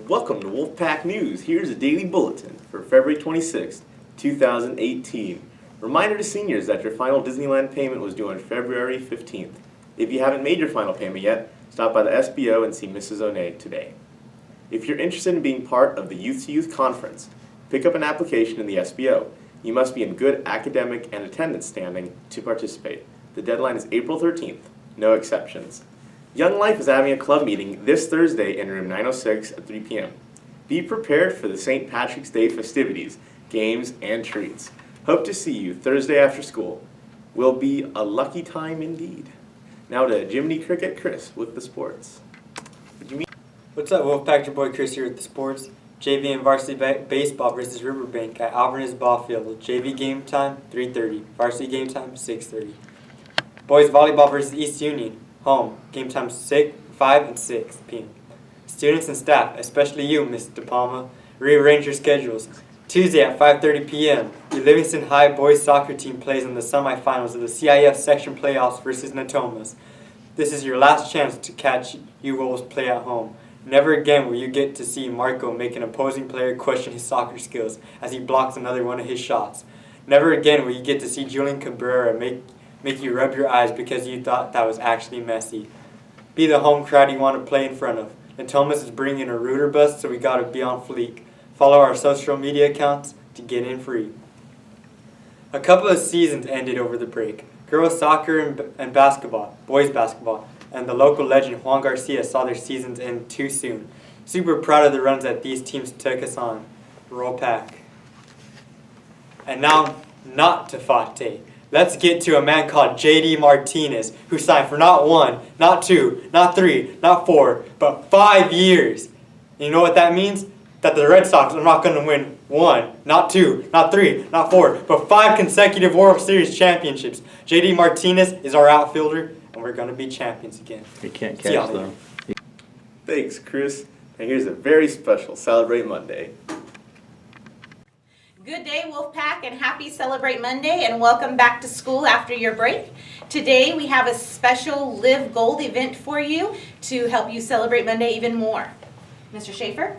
Welcome to Wolfpack News. Here's a daily bulletin for February 26, 2018. Reminder to seniors that your final Disneyland payment was due on February 15th. If you haven't made your final payment yet, stop by the SBO and see Mrs. O'Neill today. If you're interested in being part of the Youth to Youth Conference, pick up an application in the SBO. You must be in good academic and attendance standing to participate. The deadline is April 13th. No exceptions. Young Life is having a club meeting this Thursday in room 906 at 3 p.m. Be prepared for the St. Patrick's Day festivities, games, and treats. Hope to see you Thursday after school. Will be a lucky time indeed. Now to Jiminy Cricket Chris with the sports. What's up, Wolfpack? Your boy Chris here with the sports. JV and varsity baseball versus Riverbank at Alvarez Ball Field. JV game time 3:30. Varsity game time 6:30. Boys volleyball versus East Union. Home. Game time 5 and 6 p.m. Students and staff, especially you, Ms. De Palma, rearrange your schedules. Tuesday at 5:30 p.m. The Livingston High boys soccer team plays in the semifinals of the CIF section playoffs versus Natomas. This is your last chance to catch you Wolves play at home. Never again will you get to see Marco make an opposing player question his soccer skills as he blocks another one of his shots. Never again will you get to see Julian Cabrera make you rub your eyes because you thought that was actually Messi. Be the home crowd you want to play in front of. Natomas is bringing a Rooter bus, so we got to be on fleek. Follow our social media accounts to get in free. A couple of seasons ended over the break. Girls soccer and basketball, boys basketball, and the local legend Juan Garcia saw their seasons end too soon. Super proud of the runs that these teams took us on. Roll Pack. And now, not to Fate. Let's get to a man called J.D. Martinez, who signed for not 1, not 2, not 3, not 4, but 5 years. And you know what that means? That the Red Sox are not going to win 1, not 2, not 3, not 4, but 5 consecutive World Series championships. J.D. Martinez is our outfielder, and we're going to be champions again. He can't catch, though. Thanks, Chris. And here's a very special Celebrate Monday. Good day, Wolfpack, and happy Celebrate Monday, and welcome back to school after your break. Today we have a special Live Gold event for you to help you celebrate Monday even more. Mr. Schaefer?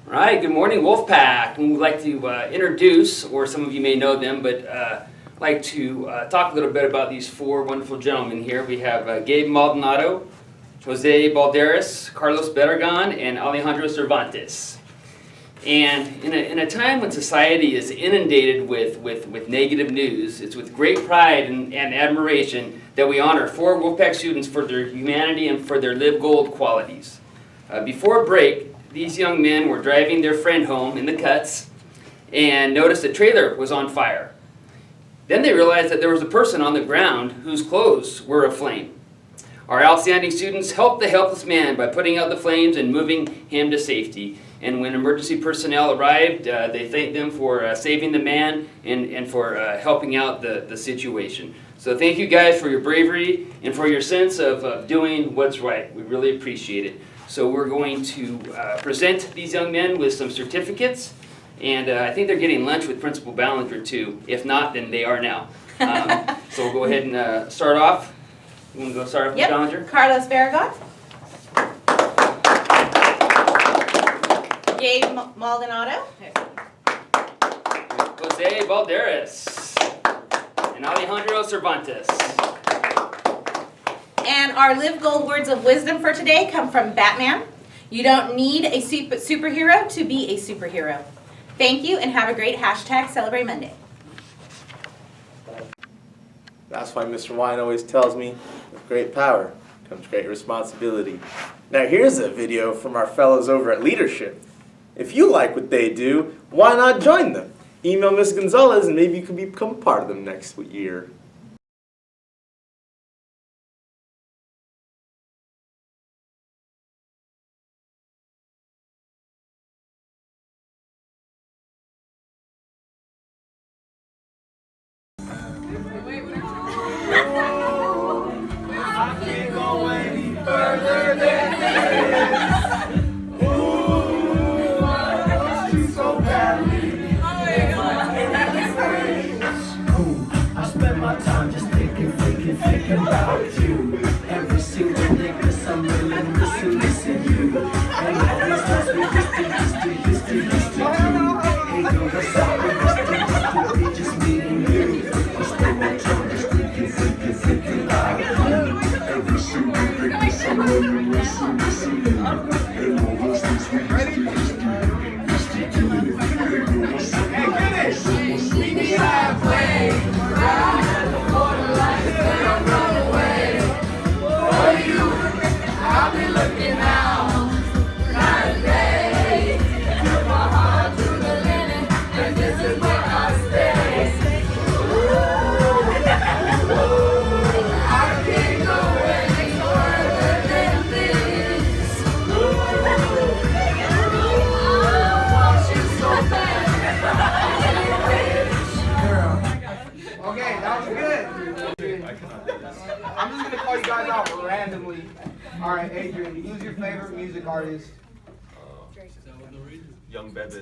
All right, good morning, Wolfpack. We'd like to introduce, or some of you may know them, but like to talk a little bit about these 4 wonderful gentlemen here. We have Gabe Maldonado, Jose Balderas, Carlos Berragan, and Alejandro Cervantes. And in a time when society is inundated with negative news, it's with great pride and admiration that we honor 4 Wolfpack students for their humanity and for their Live Gold qualities. Before break, these young men were driving their friend home in the cuts and noticed a trailer was on fire. Then they realized that there was a person on the ground whose clothes were aflame. Our outstanding students helped the helpless man by putting out the flames and moving him to safety. And when emergency personnel arrived, they thanked them for saving the man and for helping out the situation. So thank you guys for your bravery and for your sense of doing what's right. We really appreciate it. So we're going to present these young men with some certificates. And I think they're getting lunch with Principal Ballinger too. If not, then they are now. So we'll go ahead and start off. You want to go start off with Ballinger? Carlos Berragan. Gabe Maldonado. Jose Balderas. And Alejandro Cervantes. And our Live Gold words of wisdom for today come from Batman. You don't need a superhero to be a superhero. Thank you, and have a great #Celebrate Monday. That's why Mr. Wine always tells me, with great power comes great responsibility. Now here's a video from our fellows over at Leadership. If you like what they do, why not join them? Email Ms. Gonzalez and maybe you can become part of them next year. Thinking about you every single day, 'cause I'm really missing you. And all these times we just call you guys out randomly. All right, Adrian, who's your favorite music artist? Young Bebe.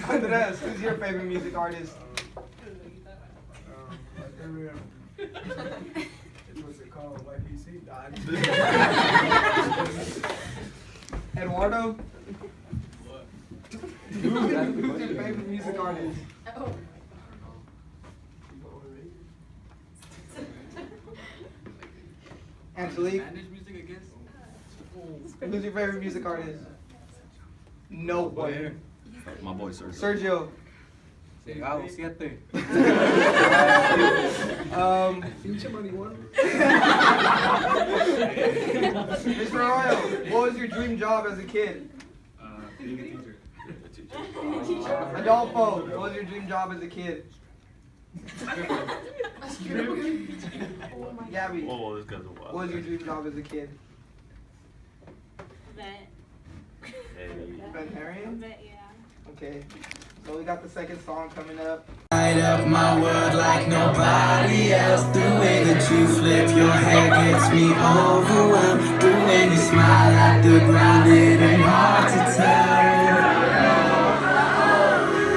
Andres, who's your favorite music artist? What's it called? YPC? Eduardo? Who's your favorite music artist? Angelique? Who's your favorite music artist? No way. My boy Sergio. Sergio. Mr. Arroyo, what was your dream job as a kid? Being a teacher. Adolfo, what was your dream job as a kid? Gabby, Whoa, this guy's a what was your dream job as a kid? Veterinarian? Okay, so we got the second song coming up. Light up my world like nobody else. The way that you flip your hair gets me overwhelmed. The way you smile at the ground, it ain't hard to tell.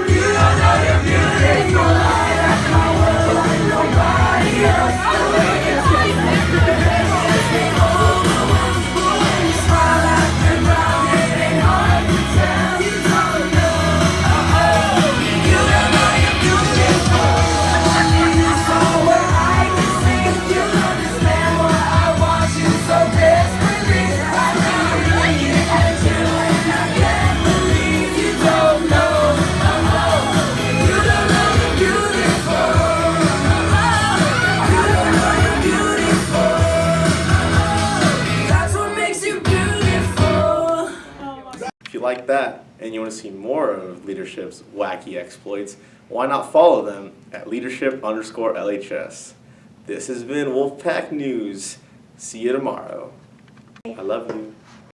You don't know you're beautiful. Light up my world like nobody else. The way you flip your hair gets me overwhelmed. The way you smile at the ground, it ain't hard to tell. You don't know. If you like that and you want to see more of Leadership's wacky exploits, why not follow them at leadership_LHS. This has been Wolfpack News. See you tomorrow. I love you.